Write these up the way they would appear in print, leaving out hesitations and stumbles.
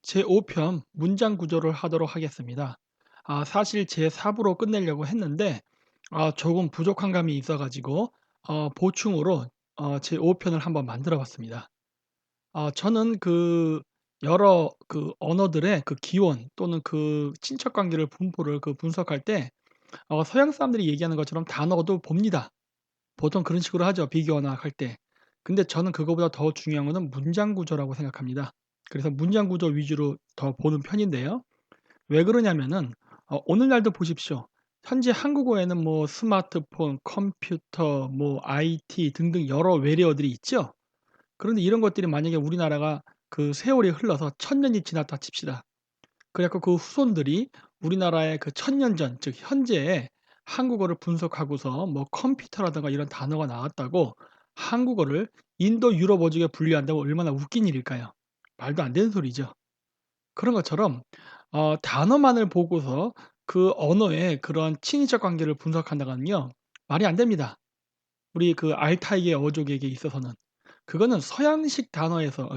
제5편 문장 구조를 하도록 하겠습니다. 사실 제4부로 끝내려고 했는데 조금 부족한 감이 있어 가지고 보충으로 제5편을 한번 만들어 봤습니다. 저는 여러 언어들의 기원 또는 친척 관계를 분포를 분석할 때 서양 사람들이 얘기하는 것처럼 단어도 봅니다. 보통 그런 식으로 하죠, 비교나 할 때. 근데 저는 그거보다 더 중요한 거는 문장 구조라고 생각합니다. 그래서 문장 구조 위주로 더 보는 편인데요. 왜 그러냐면은 오늘날도 보십시오. 현재 한국어에는 뭐 스마트폰, 컴퓨터, 뭐 IT 등등 여러 외래어들이 있죠. 그런데 이런 것들이 만약에 우리나라가 세월이 흘러서 1000년이 지났다 칩시다. 그래 갖고 그 후손들이 우리나라의 1000년 전 즉 현재의 한국어를 분석하고서 뭐 컴퓨터라든가 이런 단어가 나왔다고 한국어를 인도 유럽어족에 분류한다면 얼마나 웃긴 일일까요? 말도 안 되는 소리죠. 그런 것처럼 단어만을 보고서 그 언어의 그런 친인척 관계를 분석한다면요. 말이 안 됩니다. 우리 알타이계 어족에게 있어서는. 그거는 서양식 단어에서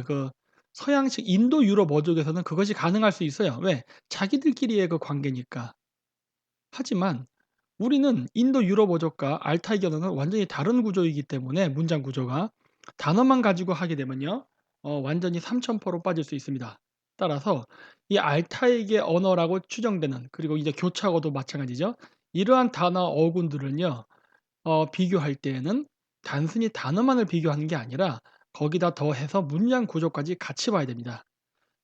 서양식 인도 유럽 어족에서는 그것이 가능할 수 있어요. 왜? 자기들끼리의 관계니까. 하지만 우리는 인도 유럽 어족과 알타이 언어는 완전히 다른 구조이기 때문에 문장 구조가 단어만 가지고 하게 되면요. 완전히 삼천포로 빠질 수 있습니다. 따라서 이 알타이계 언어라고 추정되는 그리고 이제 교차어도 마찬가지죠. 이러한 단어 어군들은요. 비교할 때에는 단순히 단어만을 비교하는 게 아니라 거기다 더해서 문장 구조까지 같이 봐야 됩니다.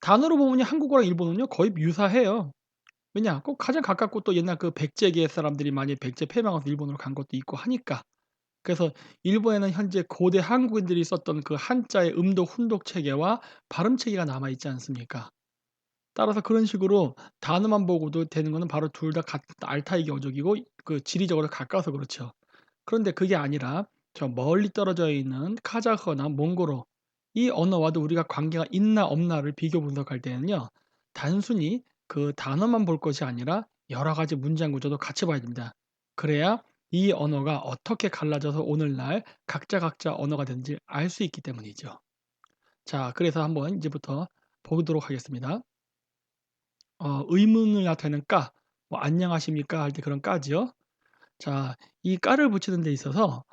단어로 보면요 한국어랑 일본어는요 거의 유사해요. 왜냐? 꼭 가장 가깝고 또 옛날 백제계 사람들이 많이 백제 패망하서 일본으로 간 것도 있고 하니까. 그래서 일본에는 현재 고대 한국인들이 썼던 한자의 음독 훈독 체계와 발음 체계가 남아 있지 않습니까? 따라서 그런 식으로 단어만 보고도 되는 거는 바로 둘 다 같은 알타이계 어족이고 지리적으로 가까워서 그렇죠. 그런데 그게 아니라 저 멀리 떨어져 있는 카자흐어나 몽골어 이 언어와도 우리가 관계가 있나 없나를 비교 분석할 때는요. 단순히 그 단어만 볼 것이 아니라 여러 가지 문장 구조도 같이 봐야 됩니다. 그래야 이 언어가 어떻게 갈라져서 오늘날 각자 언어가 된지 알 수 있기 때문이죠. 자, 그래서 한번 이제부터 보도록 하겠습니다. 의문을 나타내는 까, 뭐 안녕하십니까 할 때 그런 까지요. 자, 이 까를 붙이는 데 있어서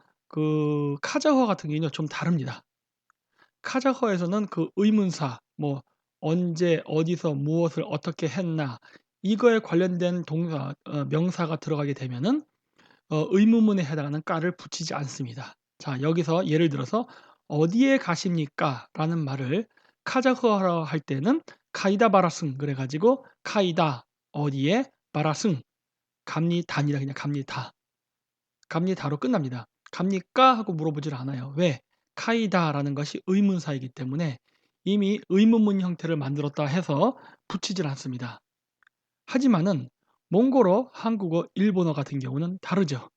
카자흐어 같은 경우에는 좀 다릅니다. 카자흐어에서는 의문사 뭐 언제 어디서 무엇을 어떻게 했나 이거에 관련된 동사 명사가 들어가게 되면은 의문문에 해당하는 까를 붙이지 않습니다. 자, 여기서 예를 들어서 "어디에 가십니까?"라는 말을 카자흐어로 할 때는 카이다 바라승 그래 가지고 카이다 어디에 바라승 갑니다니다 그냥 갑니다. 갑니다로 끝납니다. "갑니까?" 하고 물어보질 않아요. 왜? 카이다라는 것이 의문사이기 때문에 이미 의문문 형태를 만들었다 해서 붙이질 않습니다. 하지만은 몽골어, 한국어, 일본어 같은 경우는 다르죠.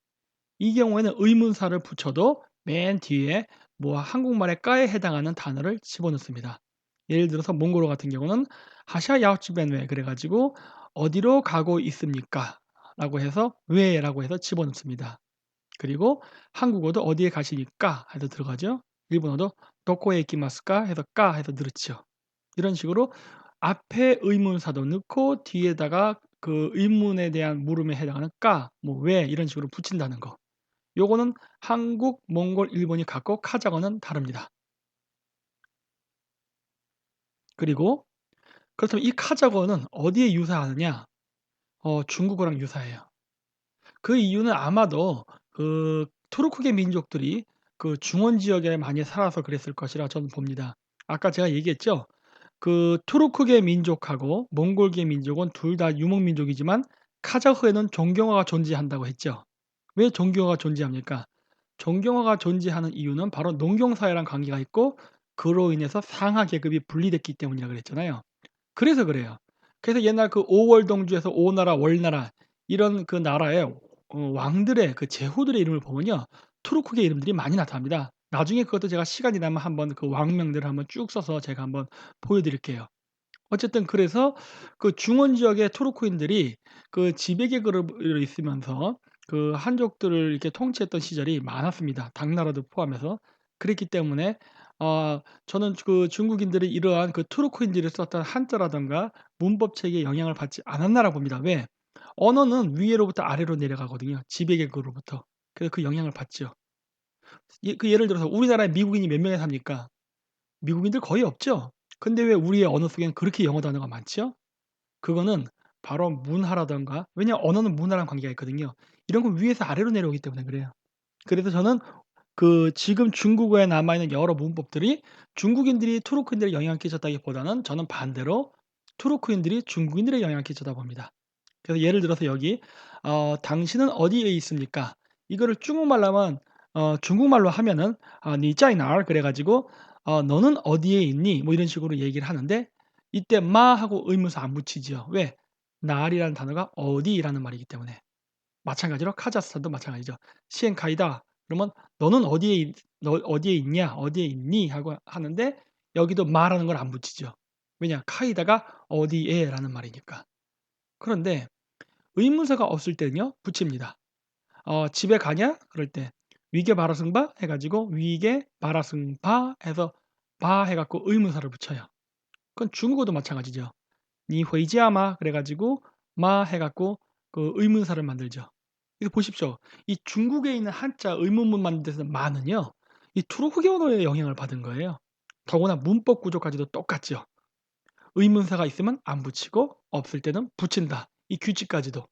이 경우에는 의문사를 붙여도 맨 뒤에 뭐 한국말의 까에 해당하는 단어를 집어넣습니다. 예를 들어서 몽골어 같은 경우는 하샤 야오츠벤웨 그래 가지고 "어디로 가고 있습니까?" 라고 해서 "왜" 라고 해서 집어넣습니다. 그리고 한국어도 "어디에 가십니까?" 해서 들어가죠. 일본어도 "도코에 이키마스까?" 해서 "까." 해서 늘었죠. 이런 식으로 앞에 의문사도 넣고 뒤에다가 의문에 대한 물음에 해당하는 "까." 뭐 "왜." 이런 식으로 붙인다는 거. 요거는 한국, 몽골, 일본이 같고 카자흐어는 다릅니다. 그리고 그렇다면 이 카자흐어는 어디에 유사하느냐? 중국어랑 유사해요. 그 이유는 아마도 투르크계 민족들이 중원 지역에 많이 살아서 그랬을 것이라 저는 봅니다. 아까 제가 얘기했죠. 투르크계 민족하고 몽골계 민족은 둘 다 유목 민족이지만 카자흐에는 종교화가 존재한다고 했죠. 왜 종교화가 존재합니까? 종교화가 존재하는 이유는 바로 농경사회랑 관계가 있고 그로 인해서 상하 계급이 분리됐기 때문이라 그랬잖아요. 그래서 그래요. 그래서 옛날 오월동주에서 오나라 월나라 이런 나라의 왕들의 제후들의 이름을 보면요. 투르크계 이름들이 많이 나타납니다. 나중에 그것도 제가 시간이 나면 한번 왕명들을 한번 쭉 써서 제가 한번 보여 드릴게요. 어쨌든 그래서 중원 지역의 토르코인들이 지배 계급으로 있으면서 한족들을 이렇게 통치했던 시절이 많았습니다. 당나라도 포함해서. 그랬기 때문에 저는 그 중국인들이 이러한 그 트루코인들이 썼던 한자라든가 문법 체계에 영향을 받지 않았나라고 봅니다. 왜? 언어는 위로부터 아래로 내려가거든요. 지배계급으로부터. 그래서 그 영향을 받죠. 예를 들어서 우리나라에 미국인이 몇 명이 삽니까? 미국인들 거의 없죠. 근데 왜 우리의 언어 속에는 그렇게 영어 단어가 많죠? 그거는 바로 문화라든가, 왜냐하면 언어는 문화랑 관계가 있거든요. 이런 건 위에서 아래로 내려오기 때문에 그래요. 그래서 저는 그 지금 중국어에 남아있는 여러 문법들이 중국인들이 투르크인들에 영향을 끼쳤다기보다는 저는 반대로 투르크인들이 중국인들에 영향을 끼쳤다고 봅니다. 그래서 예를 들어서 여기 "당신은 어디에 있습니까?" 이거를 중국말로 하면 중국말로 하면은 "니在哪儿?" 그래 가지고 "너는 어디에 있니?" 뭐 이런 식으로 얘기를 하는데, 이때 마 하고 의문사 안 붙이지요. 왜? 날이라는 단어가 어디라는 말이기 때문에. 마찬가지로 카자흐스탄도 마찬가지죠. 시엔카이다 그러면 "너는 너 어디에 있냐? 어디에 있니?" 하고 하는데, 여기도 마라는 걸 안 붙이죠. 왜냐? 카이다가 어디에라는 말이니까. 그런데 의문사가 없을 때는요, 붙입니다. "집에 가냐?" 그럴 때 "위게 바라승바?" 해 가지고 "위게 바라승바." 해서 바 해 갖고 의문사를 붙여요. 그건 중국어도 마찬가지죠. "니 회지야마?" 그래 가지고 마 해 갖고 그 의문사를 만들죠. 이거 보십시오. 이 중국에 있는 한자 의문문 만드는 데서 마는요, 이 투르크계 언어의 영향을 받은 거예요. 더구나 문법 구조까지도 똑같죠. 의문사가 있으면 안 붙이고 없을 때는 붙인다. 이 규칙까지도.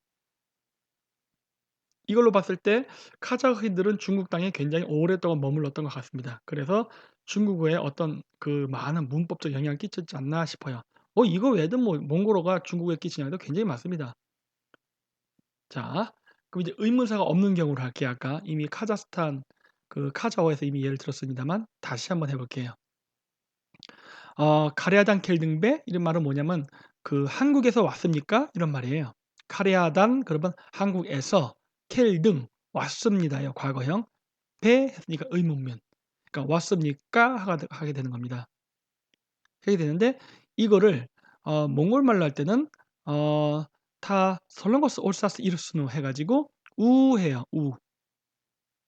이걸로 봤을 때 카자흐인들은 중국 땅에 굉장히 오랫동안 머물렀던 것 같습니다. 그래서 중국어에 어떤 그 많은 문법적 영향을 끼쳤지 않나 싶어요. 이거 외에도 뭐 몽골어가 중국에 끼친 영향도 굉장히 많습니다. 자, 그럼 이제 의문사가 없는 경우로 할게요. 아까 이미 카자흐스탄 그 카자흐에서 이미 예를 들었습니다만 다시 한번 해 볼게요. "카레아단 켈등베." 이런 말은 뭐냐면 그 "한국에서 왔습니까?" 이런 말이에요. 카레아단 그러면 한국에서, 켈등 왔습니다예요, 과거형. 배 했으니까 의문문. 그러니까 "왔습니까?" 하게 되는 겁니다. 하게 되는데, 이거를 몽골말로 할 때는 타 설렁거스 올사스 이르스누 해 가지고 우 해요, 우.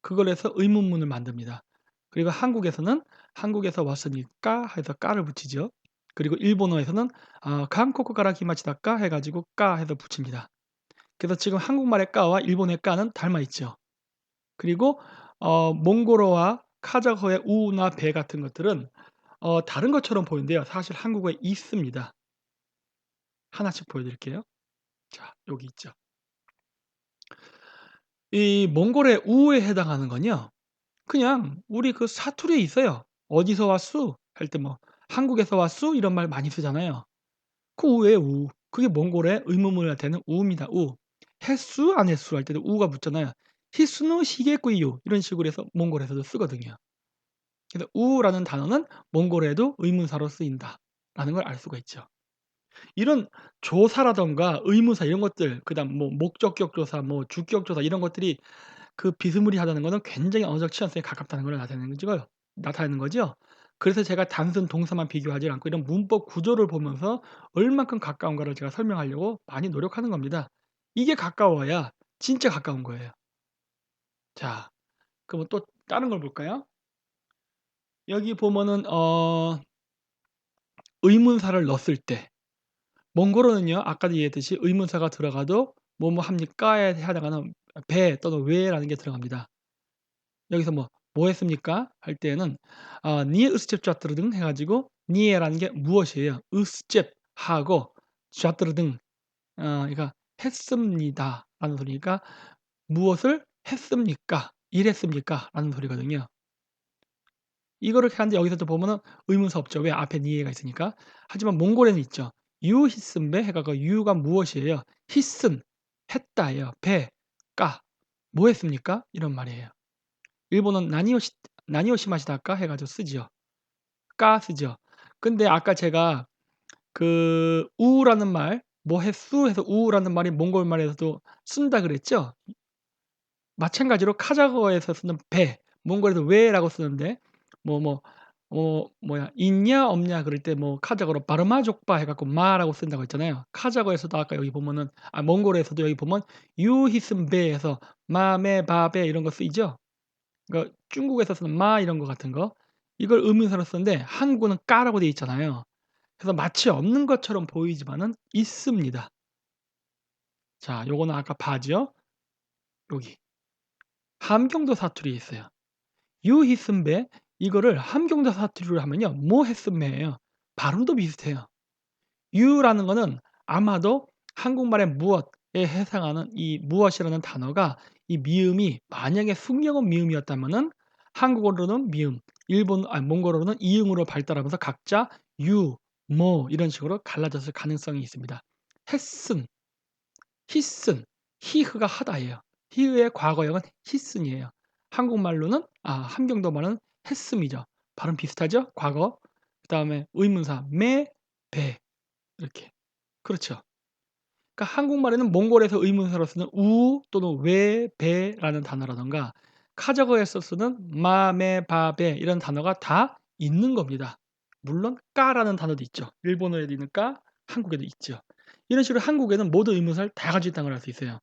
그걸 해서 의문문을 만듭니다. 그리고 한국에서는 "한국에서 왔으니까." 해서 까를 붙이죠. 그리고 일본어에서는 "한국 가라 기마치다까." 해 가지고 까 해서 붙입니다. 그래서 지금 한국말의 까와 일본의 까는 닮아 있죠. 그리고 몽골어와 카자흐어의 우나 배 같은 것들은 다른 것처럼 보이는데요, 사실 한국어에 있습니다. 하나씩 보여 드릴게요. 자, 여기 있죠. 이 몽골의 우에 해당하는 건요, 그냥 우리 그 사투리에 있어요. "어디서 왔수?" 할 때 뭐 "한국에서 왔수?" 이런 말 많이 쓰잖아요. 그 우예요, 우. 그게 몽골의 의문문할 때는 우입니다, 우. "했수?" 안 했수? 할 때도 우가 붙잖아요. "히스누 시게꾸이유." 이런 식으로 해서 몽골에서도 쓰거든요. 그래서 우라는 단어는 몽골어에도 의문사로 쓰인다라는 걸 알 수가 있죠. 이런 조사라든가 의문사 이런 것들, 그다음 뭐 목적격 조사, 뭐 주격 조사 이런 것들이 그 비스무리하다는 거는 굉장히 언어적 취약성에 가깝다는 걸 나타내는 거죠. 그래서 제가 단순 동사만 비교하지 않고 이런 문법 구조를 보면서 얼만큼 가까운가를 제가 설명하려고 많이 노력하는 겁니다. 이게 가까워야 진짜 가까운 거예요. 자, 그러면 또 다른 걸 볼까요? 여기 보면은 의문사를 넣었을 때 몽골어는요, 아까도 얘기했듯이 의문사가 들어가도 "뭐뭐 합니까?"에 해당하는 "배." 또는 "왜."라는 게 들어갑니다. 여기서 "뭐 했습니까?" 할 때에는 "니에 으스잽 좌뜨르등." 해 가지고 "니에"라는 게 무엇이에요? 으스잽 하고 좌뜨르등, 그러니까 "했습니다."라는 소리니까 "무엇을 했습니까? 일했습니까?"라는 소리거든요. 이거를 하는데 여기서도 보면은 의문사 없죠. 왜? 앞에 니에가 있으니까. 하지만 몽골에는 있죠. "유 히슨베." 해 갖고 유가 무엇이에요? 히슨 했다예요. 배 까 "뭐 했습니까?" 이런 말이에요. 일본은 나니오시마시다까 해 가지고 쓰지요. 까 쓰죠. 근데 아까 제가 그 우라는 말, "뭐 했수?" 해서 우라는 말이 몽골 말에서도 쓴다 그랬죠? 마찬가지로 카자흐어에서 쓰는 배, 몽골에서 왜라고 쓰는데 뭐야 "있냐 없냐." 그럴 때 카자흐어로 바르마족바 해 갖고 마라고 쓴다고 했잖아요. 카자흐어에서도 아까 여기 보면은 몽골에서도 여기 보면 유 히슨 베 해서 마메 바베 이런 거 쓰이죠? 그러니까 중국에서 쓰는 마 이런 거 같은 거. 이걸 의문사로 쓰는데 한국어는 까라고 되어 있잖아요. 그래서 마치 없는 것처럼 보이지만은 있습니다. 자, 요거는 아까 바죠. 여기 함경도 사투리에 있어요. 유 히슨배 이거를 함경도 사투리로 하면요. 뭐 했음매예요. 발음도 비슷해요. 유라는 거는 아마도 한국말의 무엇에 해당하는 이 무엇이라는 단어가 이 미음이 만약에 숙명은 미음이었다면은 한국어로는 미음, 몽골어로는 이응으로 발달하면서 각자 유, 뭐 이런 식으로 갈라졌을 가능성이 있습니다. 했슨, 히슨, 히흐가 하다예요. 히읗의 과거형은 히슨이에요. 한국말로는 함경도말은 했음이죠. 발음 비슷하죠? 과거. 그다음에 의문사 매, 배 이렇게. 그렇죠. 그러니까 한국말에는 몽골에서 의문사로 쓰는 우 또는 웨, 베라는 단어라든가 카자흐에서 쓰는 마, 메, 바, 베 이런 단어가 다 있는 겁니다. 물론 까라는 단어도 있죠. 일본어에도 있는 까, 한국에도 있죠. 이런 식으로 한국에는 모든 의문사를 다 가지고 있다는 걸 알 수 있어요.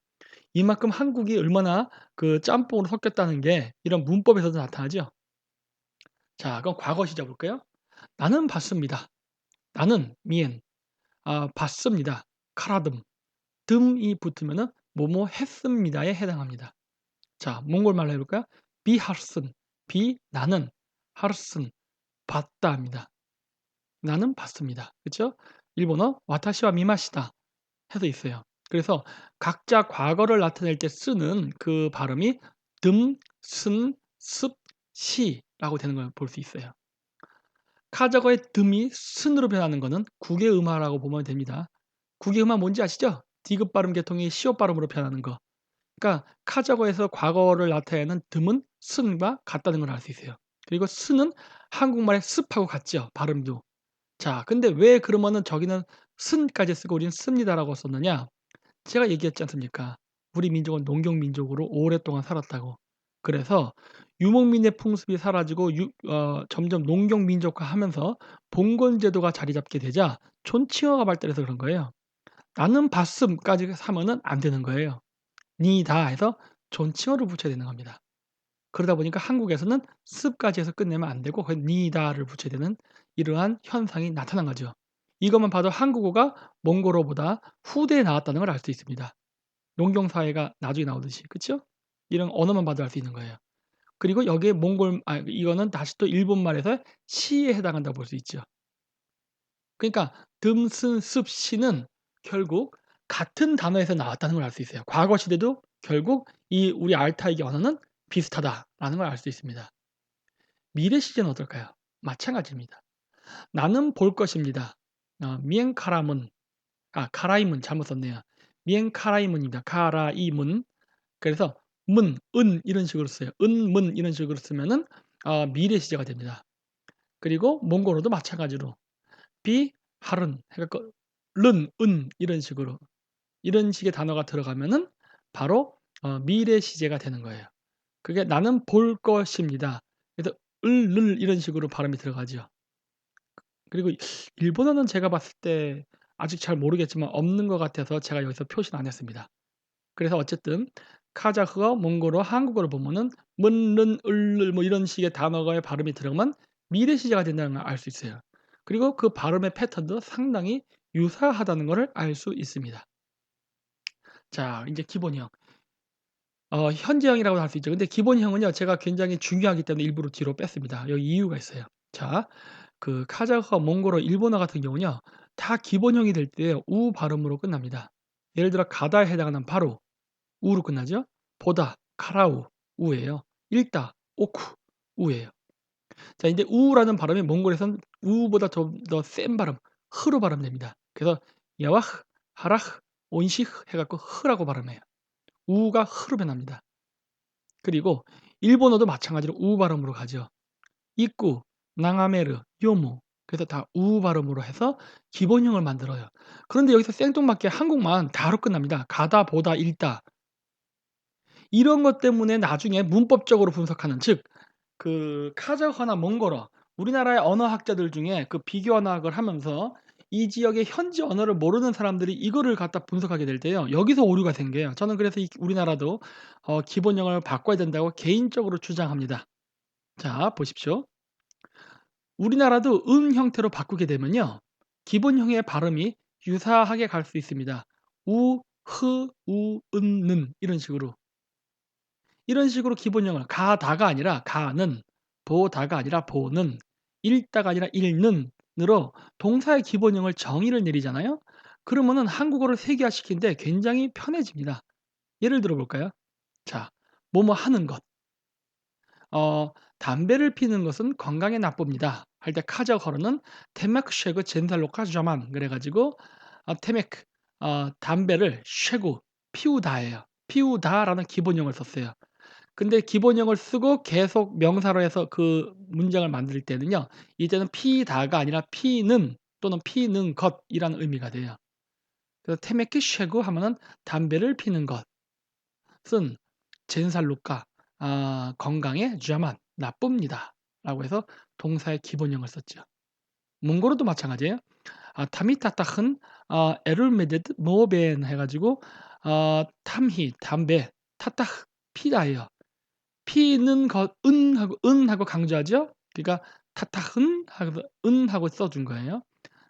이만큼 한국이 얼마나 그 짬뽕으로 섞였다는 게 이런 문법에서도 나타나죠. 자, 그럼 과거 시작 볼까요? 나는 봤습니다. 나는 미엔 봤습니다. 카라듬 듬이 붙으면은 뭐뭐 했습니다에 해당합니다. 자, 몽골말로 해볼까요? 비하슨 비 나는 하르슨 봤다입니다. 나는 봤습니다. 그렇죠? 일본어 와타시와 미마시다 해서 있어요. 그래서 각자 과거를 나타낼 때 쓰는 그 발음이 듬, 쓴, 습, 시라고 되는 걸 볼 수 있어요. 카자거의 듬이 쓴으로 변하는 것은 국외음화라고 보면 됩니다. 국외음화 뭔지 아시죠? 디귿 발음 계통이 시옷 발음으로 변하는 거. 그러니까 카자거에서 과거를 나타내는 듬은 쓴과 같다는 걸 알 수 있어요. 그리고 쓴은 한국말의 습하고 같죠, 발음도. 자, 근데 왜 그러면은 저기는 쓴까지 쓰고 우리는 씁니다라고 썼느냐? 제가 얘기했지 않습니까? 우리 민족은 농경 민족으로 오랫동안 살았다고. 그래서 유목민의 풍습이 사라지고 점점 농경 민족화하면서 봉건 제도가 자리 잡게 되자 존칭어가 발달해서 그런 거예요. 나는 봤음까지 하면은 안 되는 거예요. 니다 해서 존칭어를 붙여야 되는 겁니다. 그러다 보니까 한국에서는 습까지 해서 끝내면 안 되고 거의 니다를 붙여야 되는 이러한 현상이 나타난 거죠. 이것만 봐도 한국어가 몽골어보다 후대에 나왔다는 걸 알 수 있습니다. 농경 사회가 나중에 나오듯이. 그쵸? 이런 언어만 봐도 알 수 있는 거예요. 그리고 여기에 이거는 다시 또 일본말에서 시에 해당한다고 볼 수 있죠. 그러니까 듬슨 습 시는 결국 같은 단어에서 나왔다는 걸 알 수 있어요. 과거 시대도 결국 이 우리 알타이기 언어는 비슷하다라는 걸 알 수 있습니다. 미래 시제는 어떨까요? 마찬가지입니다. 나는 볼 것입니다. 미엔카라문 카라이문 잘못 썼네요. 미엔카라이문입니다. 카라이문. 그래서 문, 은 이런 식으로 써요. 은, 문 이런 식으로 쓰면은 미래 시제가 됩니다. 그리고 몽골어도 마찬가지로 비, 할은 해갖고 른, 은 이런 식으로 이런 식의 단어가 들어가면은 바로 미래 시제가 되는 거예요. 그게 나는 볼 것입니다. 그래서 을, 를 이런 식으로 발음이 들어가죠. 그리고 일본어는 제가 봤을 때 아직 잘 모르겠지만 없는 것 같아서 제가 여기서 표시는 안 했습니다. 그래서 어쨌든 카자흐어, 몽골어, 한국어를 보면은 문른, 을를 뭐 이런 식의 단어의 발음이 들어가면 미래 시제가 된다는 걸 알 수 있어요. 그리고 그 발음의 패턴도 상당히 유사하다는 것을 알 수 있습니다. 자, 이제 기본형. 현재형이라고도 할 수 있죠. 근데 기본형은요, 제가 굉장히 중요하기 때문에 일부러 뒤로 뺐습니다. 여기 이유가 있어요. 자, 그 카자흐어, 몽골어, 일본어 같은 경우는요, 다 기본형이 될 때 우 발음으로 끝납니다. 예를 들어 가다에 해당하는 바로 우로 끝나죠. 보다 카라우 우예요. 읽다 오쿠 우예요. 자, 근데 우라는 발음이 몽골에선 우보다 좀 더 센 발음 흐로 발음됩니다. 그래서 야와흐, 하라흐, 온시흐 해갖고 흐라고 발음해요. 우가 흐로 변합니다. 그리고 일본어도 마찬가지로 우 발음으로 가죠. 입구, 낭아메르, 요무 그래서 다 우 발음으로 해서 기본형을 만들어요. 그런데 여기서 생뚱맞게 한국만 다로 끝납니다. 가다, 보다, 읽다. 이런 것 때문에 나중에 문법적으로 분석하는 즉 그 카자흐어나 몽골어 우리나라의 언어학자들 중에 그 비교 언어학을 하면서 이 지역의 현지 언어를 모르는 사람들이 이거를 갖다 분석하게 될 때요. 여기서 오류가 생겨요. 저는 그래서 우리나라도 기본형을 바꿔야 된다고 개인적으로 주장합니다. 자, 보십시오. 우리나라도 은 형태로 바꾸게 되면요. 기본형의 발음이 유사하게 갈 수 있습니다. 우, 흐, 우, 은, 는 이런 식으로. 이런 식으로 기본형을 가다가 아니라 가는, 보다가 아니라 보는, 읽다가 아니라 읽는으로 동사의 기본형을 정의를 내리잖아요. 그러면은 한국어를 세계화시키는데 굉장히 편해집니다. 예를 들어 볼까요? 자, 뭐뭐 하는 것. 담배를 피는 것은 건강에 나쁩니다. 할 때 카자흐어는 테메크 쉐그 젠살로카 자만 그래 가지고 테메크 담배를 쉐고 피우다예요. 피우다라는 기본형을 썼어요. 근데 기본형을 쓰고 계속 명사로 해서 그 문장을 만들 때는요. 이제는 피다가 아니라 피는 또는 피는 것이라는 의미가 돼요. 그래서 테메크 쉐고 하면은 담배를 피는 것은 젠살로카 건강에 쥐야만 나쁩니다라고 해서 동사의 기본형을 썼죠. 몽골어도 마찬가지예요. 타미타타흔 에룰메데드 모벤 해 가지고 탐히 담배 타타흐 피다예요. 피는 것 은하고 강조하죠. 그러니까 타타흔 하고 은하고 써 준 거예요.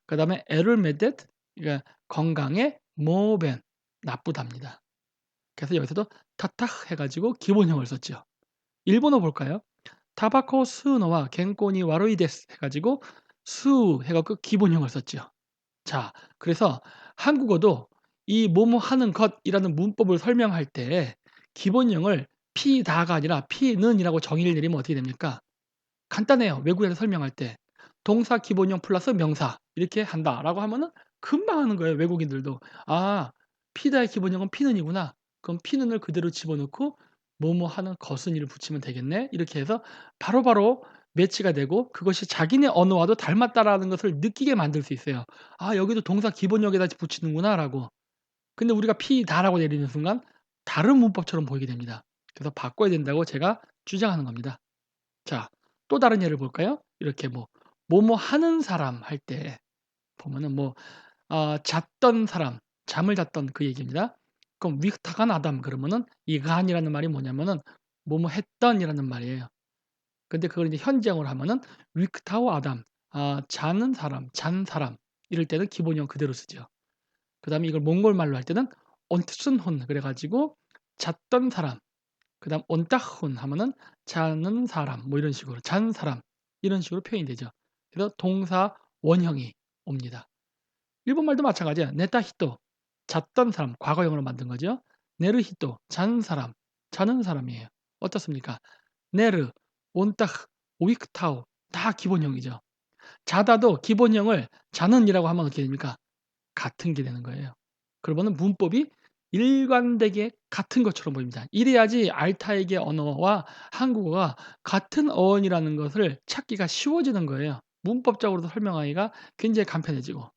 그다음에 에룰메데드 그러니까 건강에 모벤 나쁘답니다. 그래서 여기서도 타타흐 해 가지고 기본형을 썼죠. 일본어 볼까요? 타바코 스우노와 겐코니 와루이 데스 해 가지고 수 해 갖고 기본형을 썼죠. 자, 그래서 한국어도 이 뭐뭐 하는 것이라는 문법을 설명할 때 기본형을 피다가 아니라 피는이라고 정의를 내리면 어떻게 됩니까? 간단해요. 외국에서 설명할 때. 동사 기본형 플러스 명사 이렇게 한다라고 하면은 금방 하는 거예요, 외국인들도. '아 피다의 기본형은 피는이구나. 그럼 피는을 그대로 집어넣고 뭐뭐 하는 것은이를 붙이면 되겠네.' 이렇게 해서 바로바로 매치가 되고 그것이 자기네 언어와도 닮았다라는 것을 느끼게 만들 수 있어요. '아 여기도 동사 기본형에다 붙이는구나.'라고. 근데 우리가 피다라고 내리는 순간 다른 문법처럼 보이게 됩니다. 그래서 바꿔야 된다고 제가 주장하는 겁니다. 자, 또 다른 예를 볼까요? 이렇게 뭐 뭐뭐 하는 사람 할 때 보면은 뭐 잤던 사람, 잠을 잤던 그 얘기입니다. 그럼 위흐타간 아담 그러면은 이 간이라는 말이 뭐냐면은 뭐뭐 했던이라는 말이에요. 근데 그걸 이제 현지형으로 하면은 위크타오 아담 자는 사람, 잔 사람 이럴 때는 기본형 그대로 쓰죠. 그다음에 이걸 몽골 말로 할 때는 온트순혼 그래 가지고 잤던 사람 그다음 온따훈 하면은 자는 사람 뭐 이런 식으로 잔 사람 이런 식으로 표현이 되죠. 그래서 동사 원형이 옵니다. 일본말도 마찬가지야. 네타 히토 잤던 사람 과거형으로 만든 거죠. 네르 히토 잔 사람 자는 사람이에요. 어떻습니까? 네르, 온따흐, 오이크타오 다 기본형이죠. 자다도 기본형을 자는이라고 하면 어떻게 됩니까? 같은 게 되는 거예요. 그러면은 문법이 일관되게 같은 것처럼 보입니다. 이래야지 알타이의 언어와 한국어가 같은 어원이라는 것을 찾기가 쉬워지는 거예요. 문법적으로도 설명하기가 굉장히 간편해지고.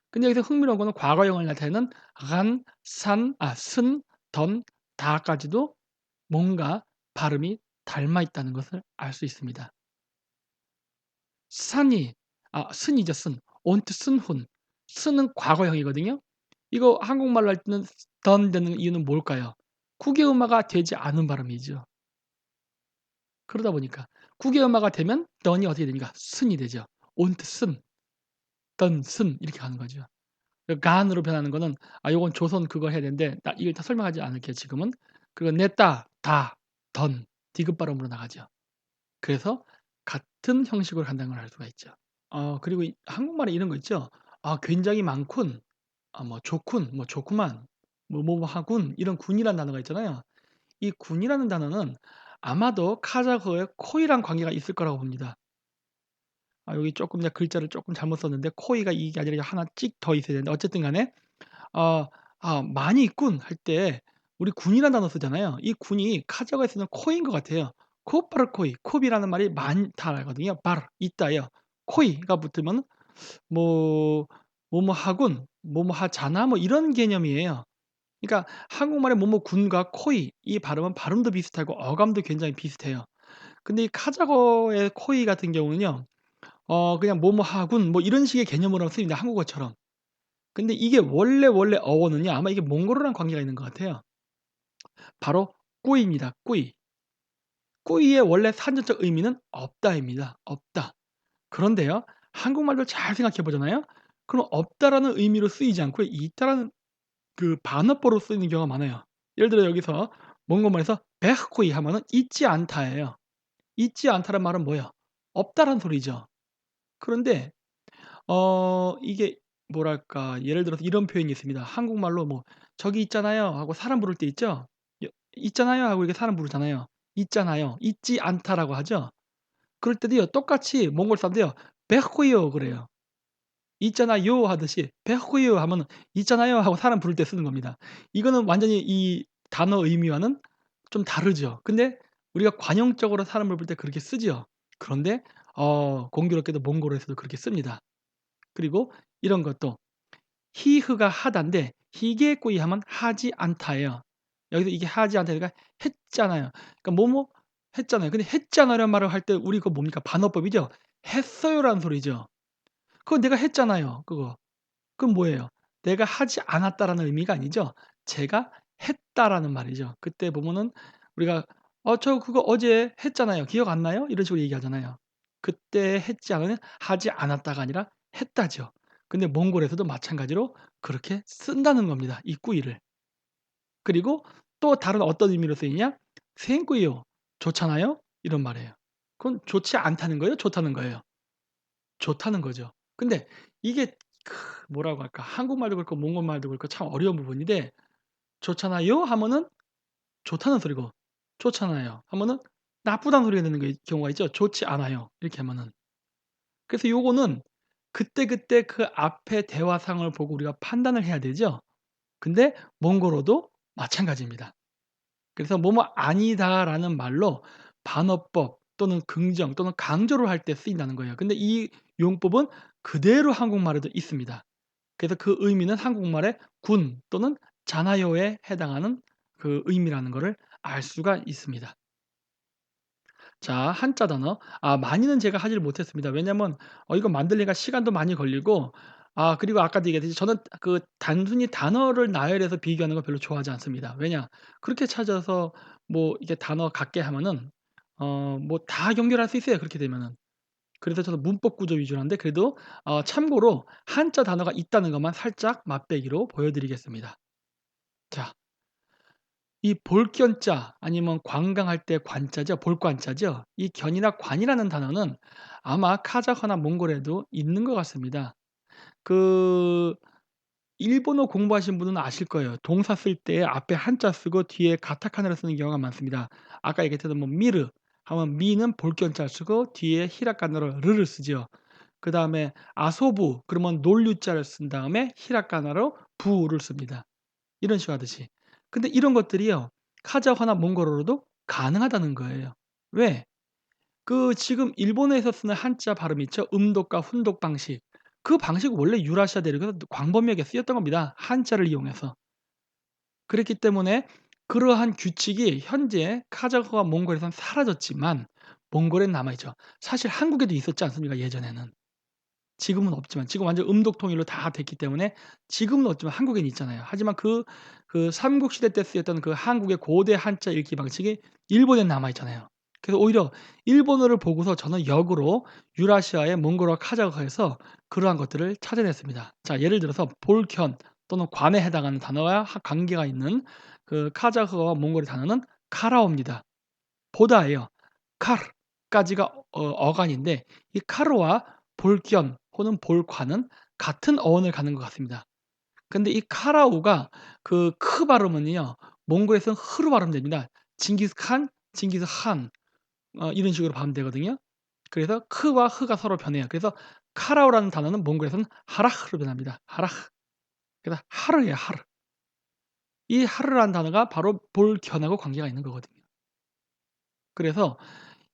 근데 여기서 흥미로운 거는 과거형을 나타내는 간, 산, 쓴, 던, 다까지도 뭔가 발음이 닮아 있다는 것을 알 수 있습니다. 산이 쓴이죠, 쓴. 온트 쓴훈. 쓴은 과거형이거든요. 이거 한국말로 할 때는 던 되는 이유는 뭘까요? 국외음화가 되지 않은 발음이죠. 그러다 보니까 국외음화가 되면 던이 어떻게 됩니까? 쓴이 되죠. 온트 쓴, 던 쓴 이렇게 가는 거죠. 그 간으로 변하는 거는 요건 조선 그거 해야 되는데 이걸 다 설명하지 않을게요, 지금은. 그리고 냈다, 다, 던 디귿 발음으로 나가죠. 그래서 같은 형식으로 간다는 걸 알 수가 있죠. 그리고 이 한국말에 이런 거 있죠. 굉장히 많군. 뭐 좋군, 뭐 좋구만, 뭐뭐 하군 이런 군이라는 단어가 있잖아요. 이 군이라는 단어는 아마도 카자흐어의 코이랑 관계가 있을 거라고 봅니다. 여기 쪼끔 내가 글자를 쪼끔 잘못 썼는데 코이가 이게 아니라 하나 찍 더 있어야 되는데 어쨌든 간에 어 많이 있군 할 때 우리 군이라는 단어 쓰잖아요. 이 군이 카자흐어에 쓰는 코인 것 같아요. 코파르코이 콥이라는 말이 많다거든요. 바르 있다예요. 코이가 붙으면 뭐 뭐뭐 하군, 뭐뭐 하잖아 뭐 이런 개념이에요. 그러니까 한국말의 뭐뭐 군과 코이 이 발음은 발음도 비슷하고 어감도 굉장히 비슷해요. 근데 이 카자흐어의 코이 같은 경우는요. 그냥 뭐뭐 하군 뭐 이런 식의 개념으로 쓰입니다, 한국어처럼. 근데 이게 원래 어원은요. 아마 이게 몽골어랑 관계가 있는 것 같아요. 바로 꾸이입니다. 꾸이. 꾸이의 원래 사전적 의미는 없다입니다. 없다. 그런데요. 한국말로 잘 생각해 보잖아요. 그럼 없다라는 의미로 쓰이지 않고 있다라는 그 반어법으로 쓰이는 경우가 많아요. 예를 들어 여기서 몽고말에서 베흐코이 하면은 있지 않다예요. 있지 않다란 말은 뭐예요? 없다란 소리죠. 그런데 이게 뭐랄까 예를 들어서 이런 표현이 있습니다. 한국말로 뭐 "저기 있잖아요." 하고 사람 부를 때 있죠. 여 "있잖아요." 하고 이렇게 사람 부르잖아요. "있잖아요." "있지 않다."라고 하죠. 그럴 때도요 똑같이 몽골 사람도요 "베흐코이요." 그래요. "있잖아요." 하듯이 "베흐코이요." 하면은 "있잖아요." 하고 사람 부를 때 쓰는 겁니다. 이거는 완전히 이 단어 의미와는 좀 다르죠. 근데 우리가 관용적으로 사람을 부를 때 그렇게 쓰지요. 그런데 공교롭게도 몽골어에서도 그렇게 씁니다. 그리고 이런 것도 히흐가 하다인데 히게꼬이 하면 하지 않다예요. 여기서 이게 하지 않다니까 했잖아요. 그러니까 뭐뭐 했잖아요. 근데 했잖아요라는 말을 할 때 우리 그거 뭡니까? 반어법이죠. 했어요라는 소리죠. 그건 내가 했잖아요, 그거. 그건 뭐예요? 내가 하지 않았다라는 의미가 아니죠. 제가 했다라는 말이죠. 그때 보면은 우리가 저 그거 어제 했잖아요. 기억 안 나요?" 이런 식으로 얘기하잖아요. 그때 했지 않으면 하지 않았다가 아니라 했다죠. 근데 몽골에서도 마찬가지로 그렇게 쓴다는 겁니다, 이 꾸이를. 그리고 또 다른 어떤 의미로 쓰이냐? "생꾸이요. 좋잖아요?" 이런 말이에요. 그건 좋지 않다는 거예요? 좋다는 거예요? 좋다는 거죠. 근데 이게 뭐라고 할까? 한국말도 그렇고 몽골말도 그렇고 참 어려운 부분인데 "좋잖아요." 하면은 좋다는 소리고 "좋잖아요." 하면은 나쁘다는 소리가 되는 경우가 있죠. "좋지 않아요." 이렇게 하면은. 그래서 요거는 그때그때 그 앞에 대화상을 보고 우리가 판단을 해야 되죠. 근데 몽골어도 마찬가지입니다. 그래서 "뭐뭐 아니다."라는 말로 반어법 또는 긍정 또는 강조를 할 때 쓰인다는 거예요. 근데 이 용법은 그대로 한국말에도 있습니다. 그래서 그 의미는 한국말의 군 또는 잖아요에 해당하는 그 의미라는 거를 알 수가 있습니다. 자, 한자 단어. 많이는 제가 하지를 못했습니다. 왜냐면 이거 만들려니까 시간도 많이 걸리고 그리고 아까도 얘기했듯이 저는 그 단순히 단어를 나열해서 비교하는 걸 별로 좋아하지 않습니다. 왜냐? 그렇게 찾아서 뭐 이게 단어 같게 하면은 뭐 다 연결할 수 있어요, 그렇게 되면은. 그래서 저는 문법 구조 위주로 하는데 그래도 참고로 한자 단어가 있다는 것만 살짝 맛배기로 보여 드리겠습니다. 자, 이 볼견자 아니면 관광할 때 관자죠. 볼관자죠. 이 견이나 관이라는 단어는 아마 카자흐나 몽골에도 있는 것 같습니다. 그 일본어 공부하신 분은 아실 거예요. 동사 쓸 때 앞에 한자 쓰고 뒤에 가타카나를 쓰는 경우가 많습니다. 아까 얘기했던 뭐 미르 하면 미는 볼견자 쓰고 뒤에 히라가나로 르를 쓰죠. 그다음에 아소부 그러면 놀유자를 쓴 다음에 히라가나로 부를 씁니다. 이런 식으로 하듯이. 근데 이런 것들이요. 카자흐나 몽골어로도 가능하다는 거예요. 왜? 그 지금 일본에서 쓰는 한자 발음 있죠? 음독과 훈독 방식. 그 방식은 원래 유라시아 대륙에서 광범위하게 쓰였던 겁니다, 한자를 이용해서. 그랬기 때문에 그러한 규칙이 현재 카자흐와 몽골에선 사라졌지만 몽골엔 남아 있죠. 사실 한국에도 있었지 않습니까, 예전에는. 지금은 없지만 지금 완전 음독 통일로 다 됐기 때문에 지금은 없지만 한국에는 있잖아요. 하지만 그 삼국시대 때 쓰였던 그 한국의 고대 한자 읽기 방식이 일본에 남아 있잖아요. 그래서 오히려 일본어를 보고서 저는 역으로 유라시아의 몽골어 카자흐에서 그러한 것들을 찾아냈습니다. 자, 예를 들어서 볼켠 또는 관에 해당하는 단어와 관계가 있는 그 카자흐어와 몽골의 단어는 카라오입니다. 보다예요. 카르까지가 어간인데 이 카르와 볼견 혹은 볼관은 같은 어원을 갖는 것 같습니다. 근데 이 카라우가 그 크 발음은요. 몽골에서는 흐로 발음됩니다. 징기스칸, 징기스한 이런 식으로 발음되거든요. 그래서 크와 흐가 서로 변해요. 그래서 카라우라는 단어는 몽골에서는 하라흐로 변합니다. 하라흐. 그래서 하르예요, 하르. 이 하르라는 단어가 바로 볼견하고 관계가 있는 거거든요. 그래서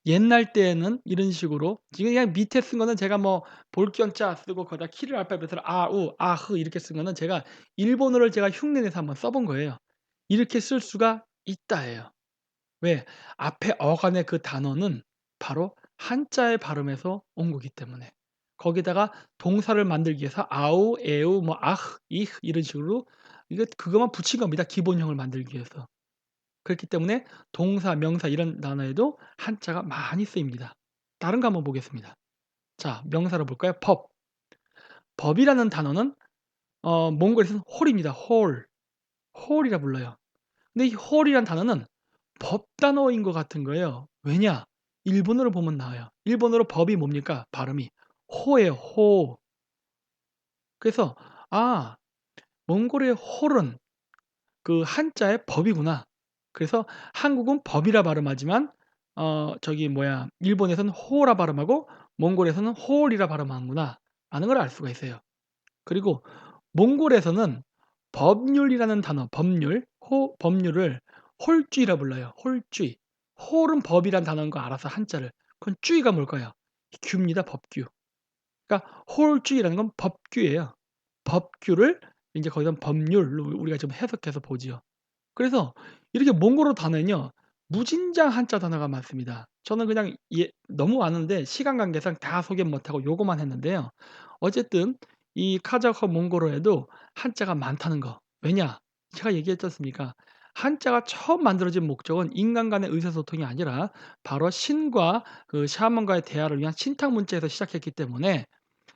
옛날 때에는 이런 식으로 지금 그냥 밑에 쓴 거는 제가 뭐 볼견자 쓰고 거기다 키릴 알파벳으로 아우, 아흐 이렇게 쓴 거는 제가 일본어를 제가 흉내 내서 한번 써본 거예요. '이렇게 쓸 수가 있다.'예요. 왜? 앞에 어간의 그 단어는 바로 한자의 발음에서 온 거기 때문에. 거기다가 동사를 만들기 위해서 아우, 에우, 뭐 아흐, 이흐 이런 식으로 이거 그것만 붙인 겁니다, 기본형을 만들기 위해서. 그렇기 때문에 동사, 명사 이런 단어에도 한자가 많이 쓰입니다. 다른 거 한번 보겠습니다. 자, 명사로 볼까요? 법. 법이라는 단어는 몽골에서는 홀입니다. 홀. 홀이라 불러요. 근데 이 홀이란 단어는 법 단어인 것 같은 거예요. 왜냐? 일본어로 보면 나와요. 일본어로 법이 뭡니까? 발음이 호예요. 호. 그래서 아, 몽골의 홀은 그 한자의 법이구나. 그래서 한국은 법이라 발음하지만 저기 뭐야 일본에서는 호라 발음하고 몽골에서는 홀이라 발음하는구나 라는 걸 알 수가 있어요. 그리고 몽골에서는 법률이라는 단어, 법률을 홀쥐라 불러요. 홀쥐. 홀은 법이란 단어인 거 알아서 한자를. 그럼 쥐가 뭘까요? 규입니다. 법규. 그러니까 홀쥐라는 건 법규예요. 법규를 이제 거기서 법률로 우리가 좀 해석해서 보지요. 그래서 이렇게 몽골어 단어는요. 무진장 한자 단어가 많습니다. 저는 그냥 너무 많은데 시간 관계상 다 소개 못하고 요거만 했는데요. 어쨌든 이 카자흐 몽골어에도 한자가 많다는 거. 왜냐? 제가 얘기했지 않습니까? 한자가 처음 만들어진 목적은 인간 간의 의사소통이 아니라 바로 신과 그 샤먼과의 대화를 위한 신탁 문자에서 시작했기 때문에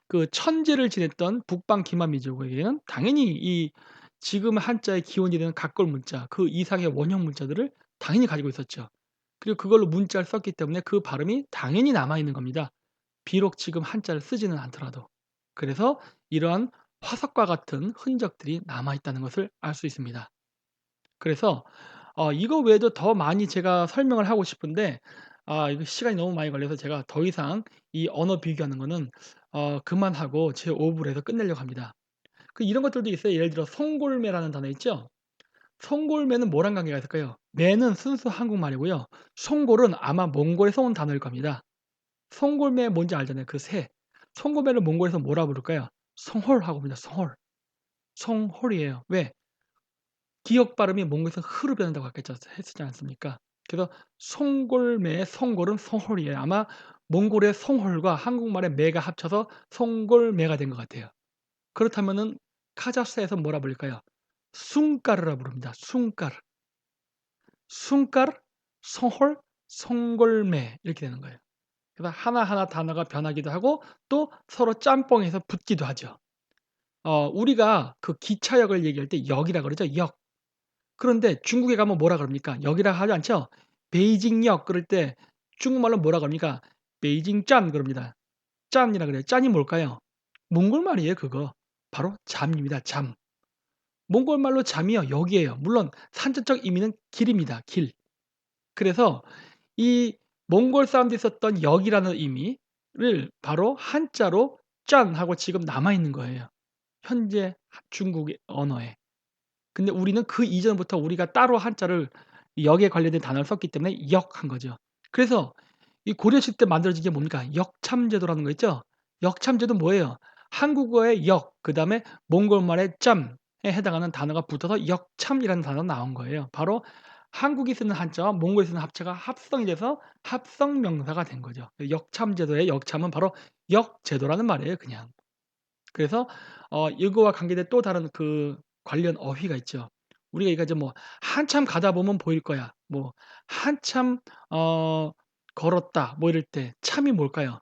그 천지를 지냈던 북방 기마 민족에게는 당연히 이 지금 한자의 기원이 되는 각골 문자 그 이상의 원형 문자들을 당연히 가지고 있었죠. 그리고 그걸로 문자를 썼기 때문에 그 발음이 당연히 남아 있는 겁니다. 비록 지금 한자를 쓰지는 않더라도. 그래서 이러한 화석과 같은 흔적들이 남아 있다는 것을 알 수 있습니다. 그래서 이거 외에도 더 많이 제가 설명을 하고 싶은데 이거 시간이 너무 많이 걸려서 제가 더 이상 이 언어 비교하는 거는 그만하고 제 5 부에서 끝내려고 합니다. 이런 것들도 있어요. 예를 들어 송골매라는 단어 있죠? 송골매는 뭐랑 관계가 있을까요? 매는 순수 한국말이고요. 송골은 아마 몽골에서 온 단어일 겁니다. 송골매 뭔지 알잖아요. 그 새. 송골매를 몽골에서 뭐라 부를까요? 송홀하고 부릅니다. 송홀. 송홀이에요. 왜? 기역 발음이 몽골에서 흐로 변한다고 했지 않습니까? 그래서 송골매의 송골은 송홀이에요. 아마 몽골의 송홀과 한국말의 매가 합쳐서 송골매가 된 것 같아요. 그렇다면은 카자흐스탄에서 뭐라 부를까요? 숭까르라 부릅니다. 숭까르. 숭까르, 송홀, 송골매 이렇게 되는 거예요. 그래서 하나하나 단어가 변하기도 하고 또 서로 짬뽕해서 붙기도 하죠. 우리가 그 기차역을 얘기할 때 역이라 그러죠. 역. 그런데 중국에 가면 뭐라 그럽니까? 역이라 하지 않죠? 베이징역 그럴 때 중국말로 뭐라 그럽니까? 베이징짠 그럽니다. 짠이라 그래요. 짠이 뭘까요? 몽골 말이에요, 그거. 바로 잠입니다. 잠. 몽골 말로 잠이요. 역이에요. 물론 산자적 의미는 길입니다. 길. 그래서 이 몽골 사람들이 썼던 역이라는 의미를 바로 한자로 짠 하고 지금 남아 있는 거예요. 현재 중국의 언어에. 근데 우리는 그 이전부터 우리가 따로 한자를 역에 관련된 단어를 썼기 때문에 역한 거죠. 그래서 이 고려 시대 때 만들어진 게 뭡니까? 역참제도라는 거 있죠? 역참제도 뭐예요? 한국어의 역, 그다음에 몽골말의 짬에 해당하는 단어가 붙어서 역참이라는 단어가 나온 거예요. 바로 한국이 쓰는 한자와 몽골이 쓰는 합체가 합성이 돼서 합성 명사가 된 거죠. 역참제도의 역참은 바로 역제도라는 말이에요, 그냥. 그래서 이거와 관계된 또 다른 그 관련 어휘가 있죠. 우리가 이거 좀 뭐 "한참 가다 보면 보일 거야." 뭐 "한참 걸었다." 뭐 이럴 때 참이 뭘까요?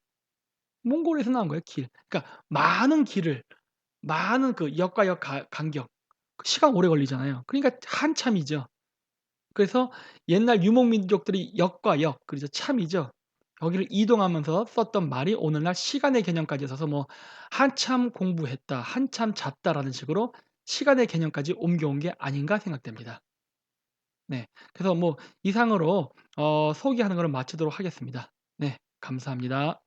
몽골에서 나온 거예요, 길. 그러니까 많은 길을 많은 그 역과 역 간격 그 시간 오래 걸리잖아요. 그러니까 한참이죠. 그래서 옛날 유목민족들이 역과 역 그래서 참이죠. 여기를 이동하면서 썼던 말이 오늘날 시간의 개념까지 써서 뭐 "한참 공부했다. 한참 잤다."라는 식으로 시간의 개념까지 옮겨온 게 아닌가 생각됩니다. 네. 그래서 뭐 이상으로 소개하는 거를 마치도록 하겠습니다. 네. 감사합니다.